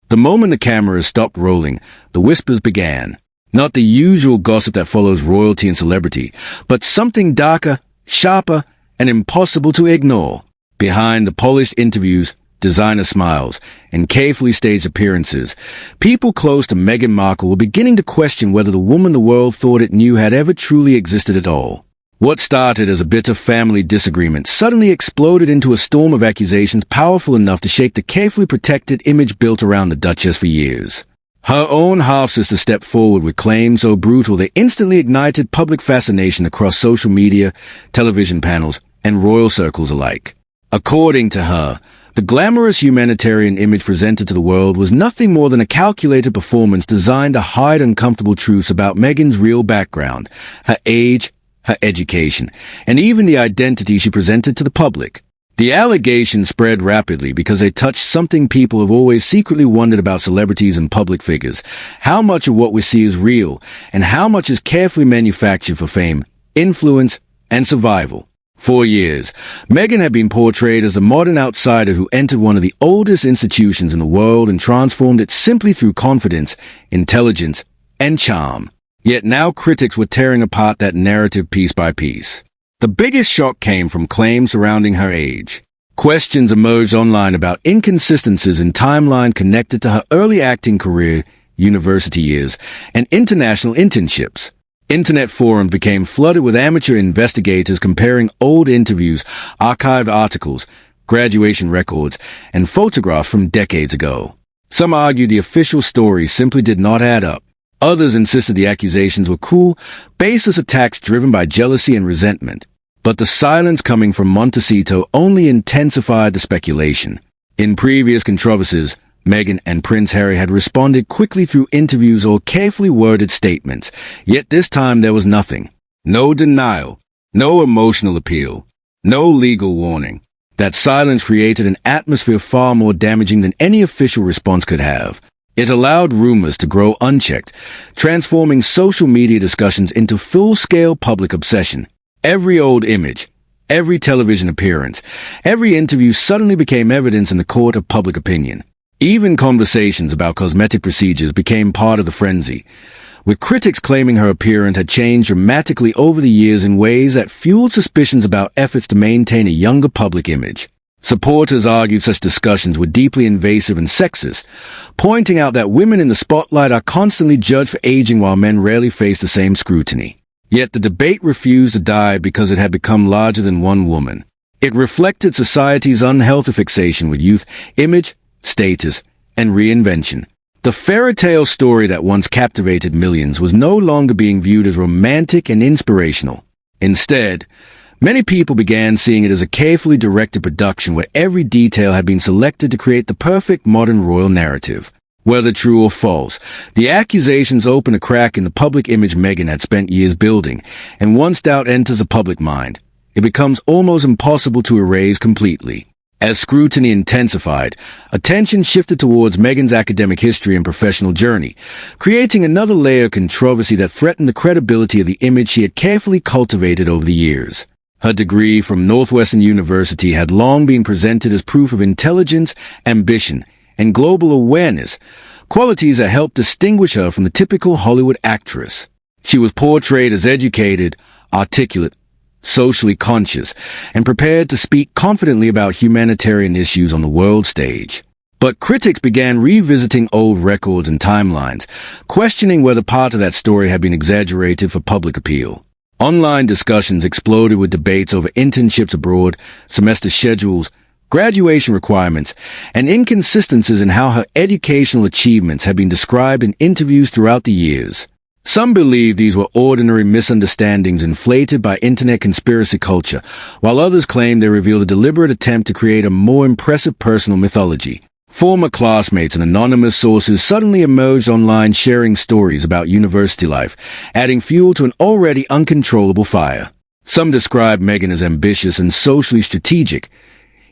The moment the cameras stopped rolling, the whispers began. Not the usual gossip that follows royalty and celebrity, but something darker, sharper, and impossible to ignore. Behind the polished interviews, designer smiles, and carefully staged appearances, people close to Meghan Markle were beginning to question whether the woman the world thought it knew had ever truly existed at all. What started as a bitter family disagreement suddenly exploded into a storm of accusations powerful enough to shake the carefully protected image built around the Duchess for years. Her own half-sister stepped forward with claims so brutal they instantly ignited public fascination across social media, television panels, and royal circles alike. According to her, the glamorous humanitarian image presented to the world was nothing more than a calculated performance designed to hide uncomfortable truths about Meghan's real background, her age, her education, and even the identity she presented to the public. The allegations spread rapidly because they touched something people have always secretly wondered about celebrities and public figures: how much of what we see is real, and how much is carefully manufactured for fame, influence, and survival. For years, Meghan had been portrayed as a modern outsider who entered one of the oldest institutions in the world and transformed it simply through confidence, intelligence, and charm. Yet now critics were tearing apart that narrative piece by piece. The biggest shock came from claims surrounding her age. Questions emerged online about inconsistencies in timeline connected to her early acting career, university years, and international internships. Internet forums became flooded with amateur investigators comparing old interviews, archived articles, graduation records, and photographs from decades ago. Some argued the official story simply did not add up. Others insisted the accusations were cruel, baseless attacks driven by jealousy and resentment. But the silence coming from Montecito only intensified the speculation. In previous controversies, Meghan and Prince Harry had responded quickly through interviews or carefully worded statements, yet this time there was nothing. No denial, no emotional appeal, no legal warning. That silence created an atmosphere far more damaging than any official response could have. It allowed rumors to grow unchecked, transforming social media discussions into full-scale public obsession. Every old image, every television appearance, every interview suddenly became evidence in the court of public opinion. Even conversations about cosmetic procedures became part of the frenzy, with critics claiming her appearance had changed dramatically over the years in ways that fueled suspicions about efforts to maintain a younger public image. Supporters argued such discussions were deeply invasive and sexist, pointing out that women in the spotlight are constantly judged for aging while men rarely face the same scrutiny. Yet the debate refused to die because it had become larger than one woman. It reflected society's unhealthy fixation with youth, image, status, and reinvention. The fairy tale story that once captivated millions was no longer being viewed as romantic and inspirational. Instead, many people began seeing it as a carefully directed production where every detail had been selected to create the perfect modern royal narrative. Whether true or false, the accusations opened a crack in the public image Meghan had spent years building, and once doubt enters the public mind, it becomes almost impossible to erase completely. As scrutiny intensified, attention shifted towards Meghan's academic history and professional journey, creating another layer of controversy that threatened the credibility of the image she had carefully cultivated over the years. Her degree from Northwestern University had long been presented as proof of intelligence, ambition, and global awareness, qualities that helped distinguish her from the typical Hollywood actress. She was portrayed as educated, articulate, socially conscious, and prepared to speak confidently about humanitarian issues on the world stage. But critics began revisiting old records and timelines, questioning whether part of that story had been exaggerated for public appeal. Online discussions exploded with debates over internships abroad, semester schedules, graduation requirements, and inconsistencies in how her educational achievements had been described in interviews throughout the years. Some believe these were ordinary misunderstandings inflated by internet conspiracy culture, while others claim they revealed a deliberate attempt to create a more impressive personal mythology. Former classmates and anonymous sources suddenly emerged online sharing stories about university life, adding fuel to an already uncontrollable fire. Some described Meghan as ambitious and socially strategic,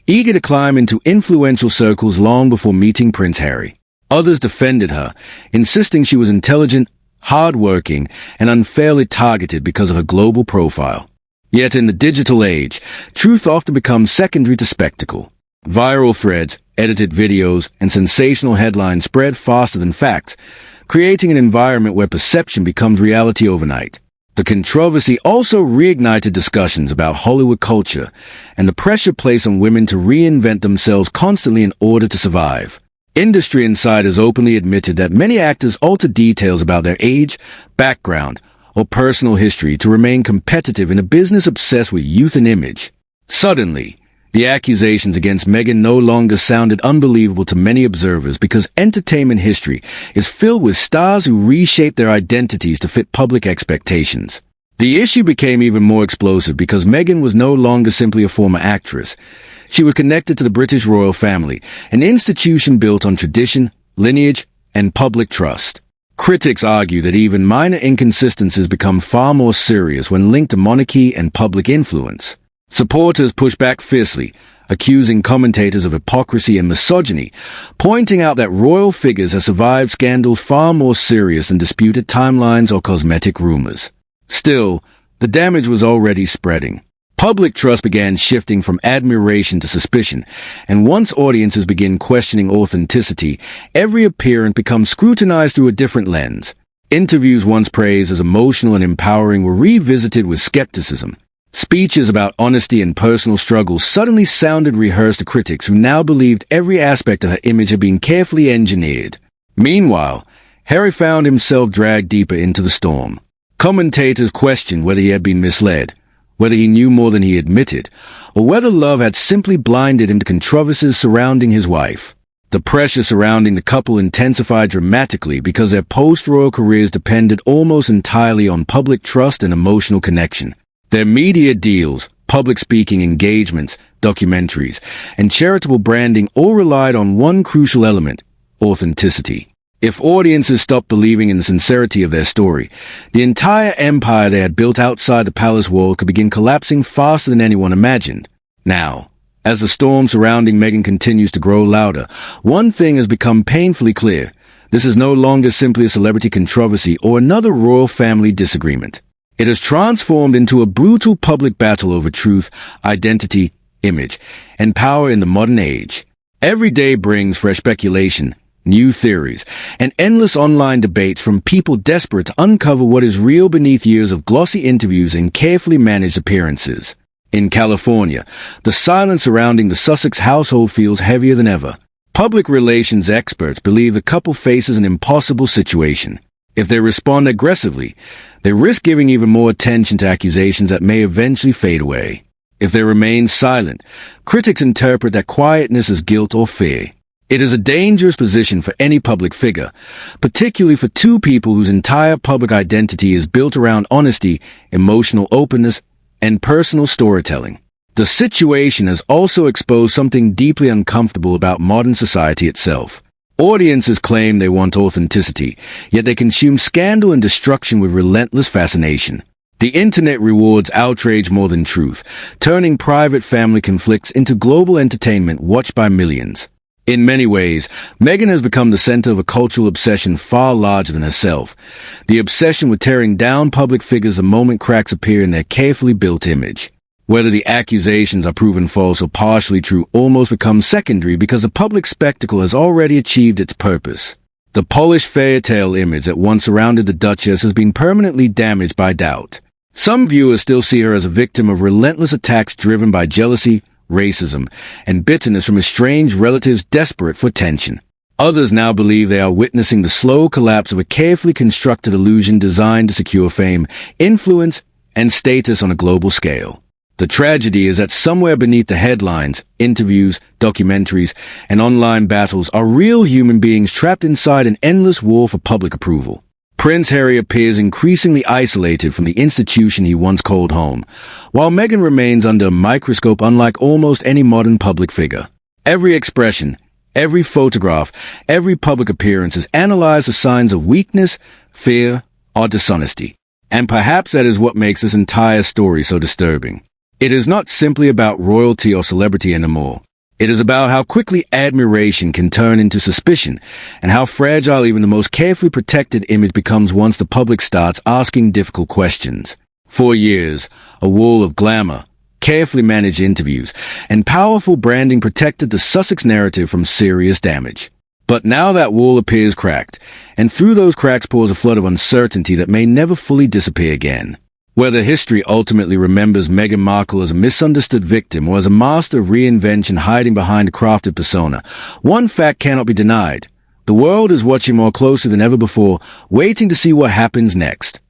eager to climb into influential circles long before meeting Prince Harry. Others defended her, insisting she was intelligent, hard-working, and unfairly targeted because of her global profile. Yet in the digital age, truth often becomes secondary to spectacle. Viral threads, edited videos, and sensational headlines spread faster than facts, creating an environment where perception becomes reality overnight. The controversy also reignited discussions about Hollywood culture and the pressure placed on women to reinvent themselves constantly in order to survive. Industry insiders openly admitted that many actors alter details about their age, background, or personal history to remain competitive in a business obsessed with youth and image. Suddenly, the accusations against Meghan no longer sounded unbelievable to many observers because entertainment history is filled with stars who reshape their identities to fit public expectations. The issue became even more explosive because Meghan was no longer simply a former actress. She was connected to the British royal family, an institution built on tradition, lineage, and public trust. Critics argue that even minor inconsistencies become far more serious when linked to monarchy and public influence. Supporters push back fiercely, accusing commentators of hypocrisy and misogyny, pointing out that royal figures have survived scandals far more serious than disputed timelines or cosmetic rumors. Still, the damage was already spreading. Public trust began shifting from admiration to suspicion, and once audiences begin questioning authenticity, every appearance becomes scrutinized through a different lens. Interviews once praised as emotional and empowering were revisited with skepticism. Speeches about honesty and personal struggles suddenly sounded rehearsed to critics who now believed every aspect of her image had been carefully engineered. Meanwhile, Harry found himself dragged deeper into the storm. Commentators questioned whether he had been misled, whether he knew more than he admitted, or whether love had simply blinded him to controversies surrounding his wife. The pressure surrounding the couple intensified dramatically because their post-royal careers depended almost entirely on public trust and emotional connection. Their media deals, public speaking engagements, documentaries, and charitable branding all relied on one crucial element: authenticity. If audiences stopped believing in the sincerity of their story, the entire empire they had built outside the palace walls could begin collapsing faster than anyone imagined. Now, as the storm surrounding Meghan continues to grow louder, one thing has become painfully clear. This is no longer simply a celebrity controversy or another royal family disagreement. It has transformed into a brutal public battle over truth, identity, image, and power in the modern age. Every day brings fresh speculation, new theories, and endless online debates from people desperate to uncover what is real beneath years of glossy interviews and carefully managed appearances. In California, the silence surrounding the Sussex household feels heavier than ever. Public relations experts believe the couple faces an impossible situation. If they respond aggressively, they risk giving even more attention to accusations that may eventually fade away. If they remain silent, critics interpret that quietness as guilt or fear. It is a dangerous position for any public figure, particularly for two people whose entire public identity is built around honesty, emotional openness, and personal storytelling. The situation has also exposed something deeply uncomfortable about modern society itself. Audiences claim they want authenticity, yet they consume scandal and destruction with relentless fascination. The internet rewards outrage more than truth, turning private family conflicts into global entertainment watched by millions. In many ways, Meghan has become the center of a cultural obsession far larger than herself. The obsession with tearing down public figures the moment cracks appear in their carefully built image. Whether the accusations are proven false or partially true almost becomes secondary because the public spectacle has already achieved its purpose. The polished fairy-tale image that once surrounded the Duchess has been permanently damaged by doubt. Some viewers still see her as a victim of relentless attacks driven by jealousy, racism, and bitterness from estranged relatives desperate for attention. Others now believe they are witnessing the slow collapse of a carefully constructed illusion designed to secure fame, influence, and status on a global scale. The tragedy is that somewhere beneath the headlines, interviews, documentaries, and online battles are real human beings trapped inside an endless war for public approval. Prince Harry appears increasingly isolated from the institution he once called home, while Meghan remains under a microscope unlike almost any modern public figure. Every expression, every photograph, every public appearance is analyzed as signs of weakness, fear, or dishonesty. And perhaps that is what makes this entire story so disturbing. It is not simply about royalty or celebrity anymore. It is about how quickly admiration can turn into suspicion, and how fragile even the most carefully protected image becomes once the public starts asking difficult questions. For years, a wall of glamour, carefully managed interviews, and powerful branding protected the Sussex narrative from serious damage. But now that wall appears cracked, and through those cracks pours a flood of uncertainty that may never fully disappear again. Whether history ultimately remembers Meghan Markle as a misunderstood victim or as a master of reinvention hiding behind a crafted persona, one fact cannot be denied. The world is watching more closely than ever before, waiting to see what happens next.